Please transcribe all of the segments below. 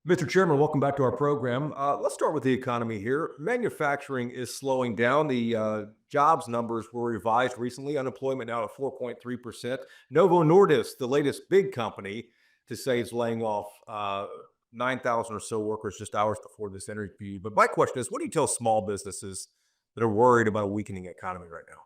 Mr. Chairman, welcome back to our program. Let's start with the economy here. Manufacturing is slowing down. The jobs numbers were revised recently. Unemployment now at 4.3%. Novo Nordisk, the latest big company to say it's laying off 9,000 or so workers just hours before this interview. But my question is, what do you tell small businesses that are worried about a weakening economy right now?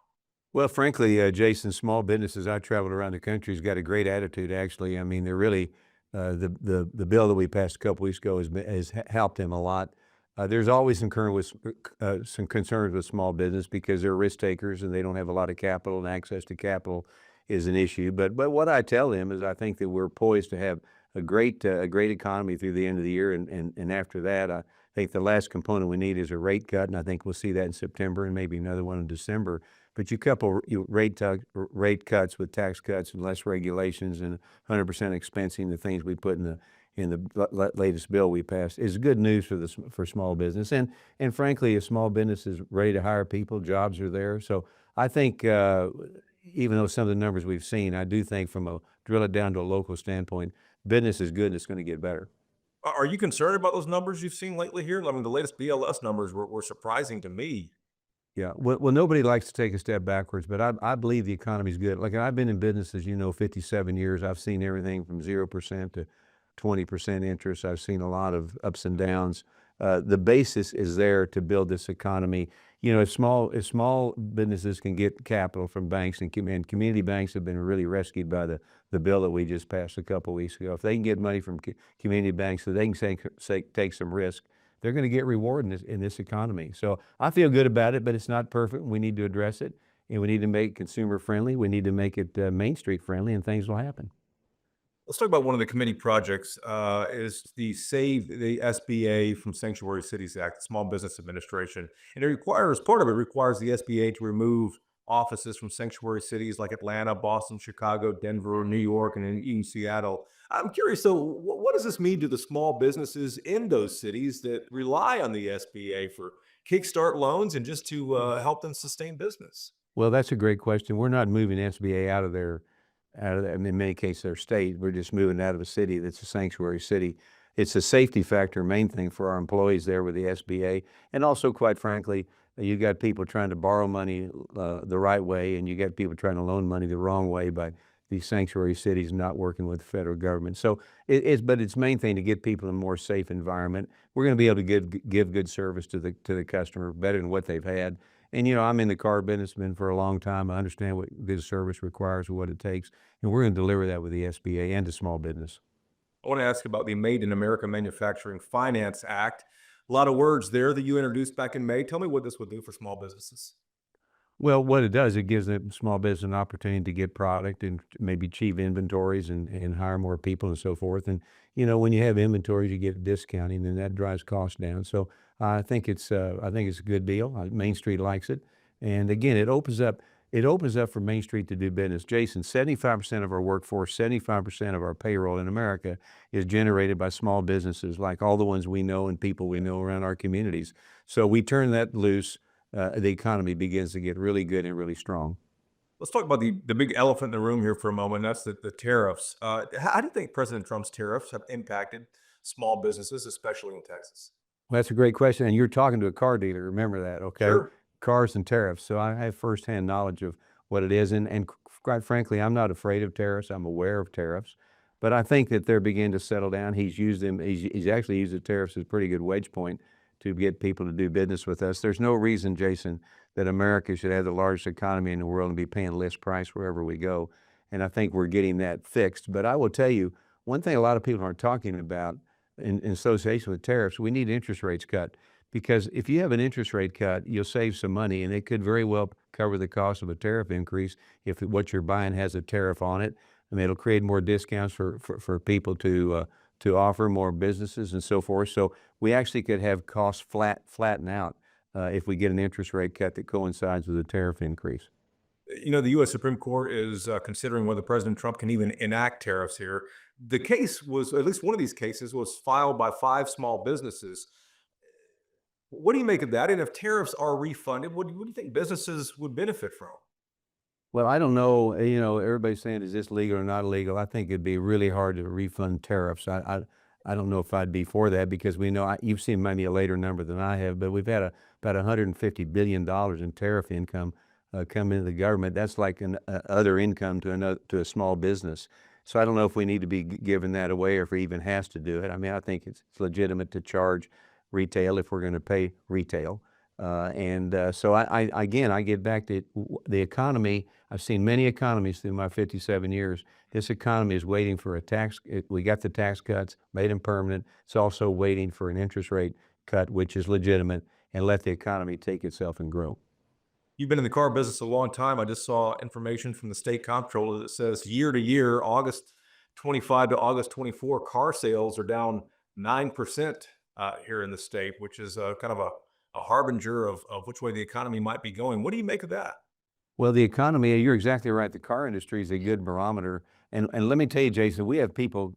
Well, frankly, Jason, small businesses, I traveled around the country, has got a great attitude, actually. I mean, they're really, the bill that we passed a couple weeks ago has helped them a lot. There's always some concerns with small business because they're risk takers and they don't have a lot of capital, and access to capital is an issue. But what I tell them is I think that we're poised to have a great economy through the end of the year, and after that, I think the last component we need is a rate cut, and I think we'll see that in September and maybe another one in December. But you couple rate cuts with tax cuts and less regulations and 100% expensing, the things we put in the latest bill we passed, is good news for small business. And frankly, a small business is ready to hire people, jobs are there. So I think, even though some of the numbers we've seen, I do think from a drill it down to a local standpoint, business is good and it's going to get better. Are you concerned about those numbers you've seen lately here? I mean, the latest BLS numbers were surprising to me. Yeah. Well, nobody likes to take a step backwards, but I believe the economy's good. Like, I've been in business, as you know, 57 years. I've seen everything from 0% to 20% interest. I've seen a lot of ups and downs. The basis is there to build this economy. You know, if small businesses can get capital from banks, and community banks have been really rescued by the bill that we just passed a couple weeks ago. If they can get money from community banks so they can take some risk, they're going to get reward in this economy. So I feel good about it, but it's not perfect. We need to address it, and we need to make it consumer friendly. We need to make it Main Street friendly, and things will happen. Let's talk about one of the committee projects, is the Save the SBA from Sanctuary Cities Act, Small Business Administration. And part of it requires the SBA to remove offices from sanctuary cities like Atlanta, Boston, Chicago, Denver, New York, and even Seattle. I'm curious, so what does this mean to the small businesses in those cities that rely on the SBA for kickstart loans and just to help them sustain business? Well, that's a great question. We're not moving SBA out of there, in many cases, their state. We're just moving out of a city that's a sanctuary city. It's a safety factor, main thing for our employees there with the SBA. And also, quite frankly, you got people trying to borrow money the right way, and you got people trying to loan money the wrong way by these sanctuary cities not working with the federal government. So but it's main thing to get people in a more safe environment. We're going to be able to give good service to the customer better than what they've had. And I'm in the car business, been for a long time. I understand what good service requires and what it takes, and we're going to deliver that with the SBA and the small business. I want to ask about the Made in America Manufacturing Finance Act. A lot of words there that you introduced back in May. Tell me what this would do for small businesses. Well, what it does, it gives the small business an opportunity to get product and maybe achieve inventories and hire more people and so forth. And when you have inventories, you get discounting, and that drives costs down. So I think it's a good deal. Main Street likes it, and again, it opens up for Main Street to do business. Jason, 75% of our workforce, 75% of our payroll in America is generated by small businesses, like all the ones we know and people we know around our communities. So we turn that loose, the economy begins to get really good and really strong. Let's talk about the big elephant in the room here for a moment. That's the tariffs. How do you think President Trump's tariffs have impacted small businesses, especially in Texas? Well, that's a great question, and you're talking to a car dealer, remember that, okay? Sure. Cars and tariffs, so I have firsthand knowledge of what it is, and quite frankly, I'm not afraid of tariffs, I'm aware of tariffs, but I think that they're beginning to settle down. He's actually used the tariffs as a pretty good wedge point to get people to do business with us. There's no reason, Jason, that America should have the largest economy in the world and be paying list price wherever we go, and I think we're getting that fixed. But I will tell you, one thing a lot of people aren't talking about in association with tariffs, we need interest rates cut, because if you have an interest rate cut, you'll save some money, and it could very well cover the cost of a tariff increase if what you're buying has a tariff on it. And it'll create more discounts for people to offer more businesses and so forth. So we actually could have costs flatten out if we get an interest rate cut that coincides with a tariff increase. The U.S. Supreme Court is considering whether President Trump can even enact tariffs here. The case was, at least one of these cases, was filed by five small businesses. What do you make of that? And if tariffs are refunded, what do you think businesses would benefit from? Well, I don't know. Everybody's saying, is this legal or not illegal? I think it'd be really hard to refund tariffs. I don't know if I'd be for that because we know you've seen maybe a later number than I have, but we've had about $150 billion in tariff income come into the government. That's like an other income to a small business. So I don't know if we need to be giving that away or if he even has to do it. I mean, I think it's legitimate to charge retail if we're going to pay retail. So again, I get back to the economy. I've seen many economies through my 57 years. This economy is waiting for a we got the tax cuts, made them permanent. It's also waiting for an interest rate cut, which is legitimate, and let the economy take itself and grow. You've been in the car business a long time. I just saw information from the state comptroller that says year to year, August 25 to August 24, car sales are down 9% here in the state, which is kind of a harbinger of which way the economy might be going. What do you make of that? Well, the economy, you're exactly right. The car industry is a good barometer. And let me tell you, Jason, we have people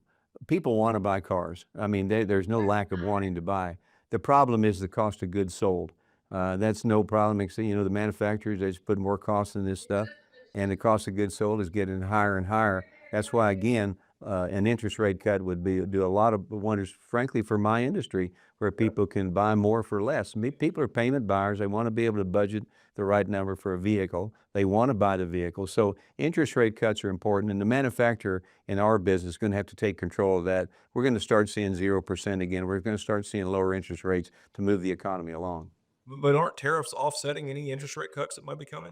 want to buy cars. I mean, there's no lack of wanting to buy. The problem is the cost of goods sold. That's no problem. Except, the manufacturers, they just put more costs in this stuff, and the cost of goods sold is getting higher and higher. That's why, again, an interest rate cut would do a lot of wonders, frankly, for my industry, where people can buy more for less. People are payment buyers. They want to be able to budget the right number for a vehicle. They want to buy the vehicle. So interest rate cuts are important, and the manufacturer in our business is going to have to take control of that. We're going to start seeing 0% again. We're going to start seeing lower interest rates to move the economy along. But aren't tariffs offsetting any interest rate cuts that might be coming?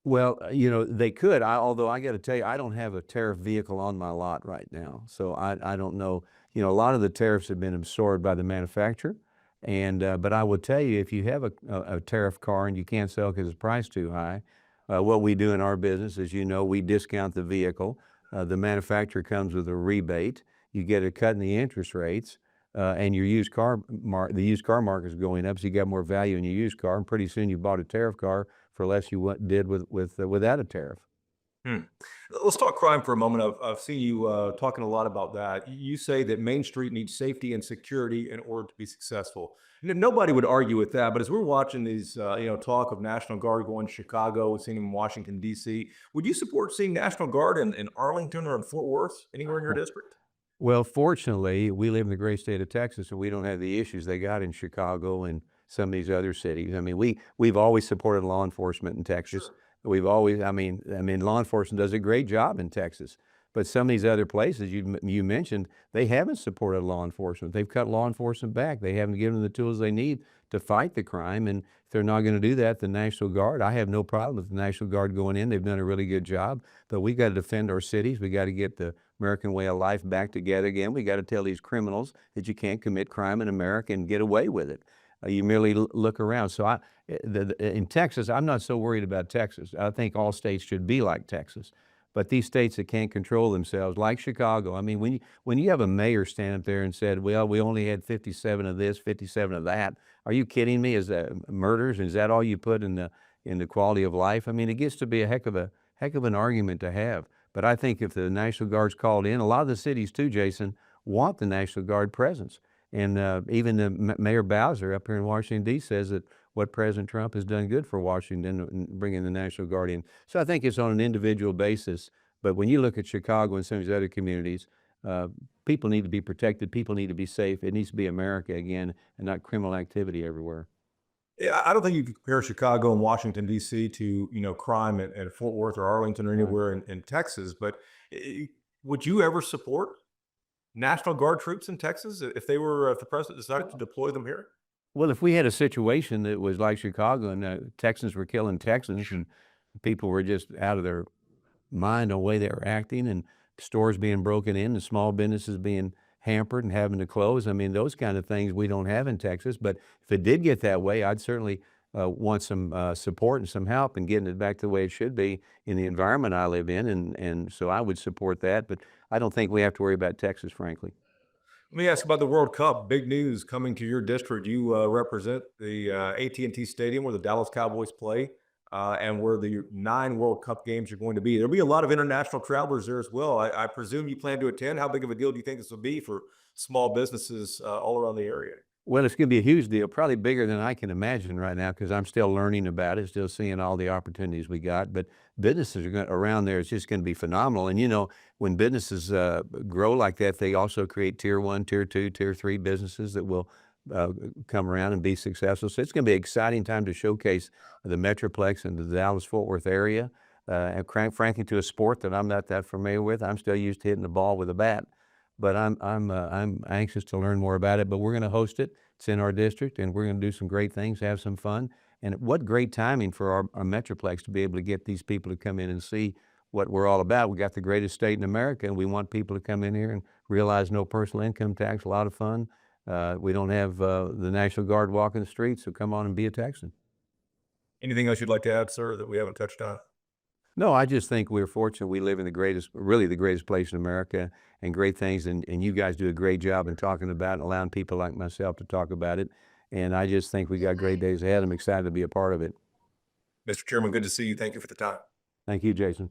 Well, they could. Although I got to tell you, I don't have a tariff vehicle on my lot right now, so I don't know. A lot of the tariffs have been absorbed by the manufacturer, but I will tell you, if you have a tariff car and you can't sell because it's priced too high, what we do in our business is, we discount the vehicle. The manufacturer comes with a rebate. You get a cut in the interest rates, and your the used car market is going up, so you got more value in your used car, and pretty soon you bought a tariff car for less you did without a tariff. Hmm. Let's talk crime for a moment. I've seen you talking a lot about that. You say that Main Street needs safety and security in order to be successful. Nobody would argue with that. But as we're watching these, talk of National Guard going to Chicago, we've seen them in Washington, D.C., would you support seeing National Guard in Arlington or in Fort Worth, anywhere in your district? Well, fortunately, we live in the great state of Texas, and we don't have the issues they got in Chicago and some of these other cities. I mean, we've always supported law enforcement in Texas. Sure. We've always, I mean, law enforcement does a great job in Texas. But some of these other places you mentioned, they haven't supported law enforcement. They've cut law enforcement back. They haven't given them the tools they need to fight the crime. And if they're not going to do that, the National Guard, I have no problem with the National Guard going in. They've done a really good job. But we got to defend our cities. We got to get the American way of life back together again. We got to tell these criminals that you can't commit crime in America and get away with it. You merely look around. So in Texas, I'm not so worried about Texas. I think all states should be like Texas. But these states that can't control themselves, like Chicago, I mean, when you have a mayor stand up there and said, "Well, we only had 57 of this, 57 of that," are you kidding me? Is that murders? Is that all you put in the quality of life? I mean, it gets to be a heck of an argument to have. But I think if the National Guard's called in, a lot of the cities too, Jason, want the National Guard presence. And even Mayor Bowser up here in Washington, D.C. says that what President Trump has done good for Washington and bringing the National Guard in. So I think it's on an individual basis. But when you look at Chicago and some of these other communities, people need to be protected. People need to be safe. It needs to be America again and not criminal activity everywhere. Yeah, I don't think you can compare Chicago and Washington, D.C. to, crime at Fort Worth or Arlington or anywhere in Texas. But eh, would you ever support National Guard troops in Texas if if the president decided to deploy them here? Well, if we had a situation that was like Chicago and Texans were killing Texans and people were just out of their mind on the way they were acting and stores being broken in and small businesses being hampered and having to close. I mean, those kind of things we don't have in Texas. But if it did get that way, I'd certainly want some support and some help in getting it back to the way it should be in the environment I live in. And so I would support that. But I don't think we have to worry about Texas, frankly. Let me ask about the World Cup. Big news coming to your district. You represent the AT&T Stadium where the Dallas Cowboys play, and where the 9 World Cup games are going to be. There'll be a lot of international travelers there as well. I presume you plan to attend. How big of a deal do you think this will be for small businesses all around the area? Well, it's gonna be a huge deal, probably bigger than I can imagine right now because I'm still learning about it, still seeing all the opportunities we got. But businesses are going around there. It's just going to be phenomenal. And when businesses grow like that, they also create tier one, tier two, tier three businesses that will uh, come around and be successful. So it's going to be an exciting time to showcase the Metroplex and the Dallas Fort Worth area. And frankly, to a sport that I'm not that familiar with, I'm still used to hitting the ball with a bat. But I'm anxious to learn more about it. But we're going to host it. It's in our district, and we're going to do some great things, have some fun. And what great timing for our Metroplex to be able to get these people to come in and see what we're all about. We got the greatest state in America, and we want people to come in here and realize no personal income tax, a lot of fun. We don't have the National Guard walking the streets, so come on and be a Texan. Anything else you'd like to add, sir, that we haven't touched on? No, I just think we're fortunate. We live in really the greatest place in America and great things. And you guys do a great job in talking about it, allowing people like myself to talk about it. And I just think we got great days ahead. I'm excited to be a part of it. Mr. Chairman, good to see you. Thank you for the time. Thank you, Jason.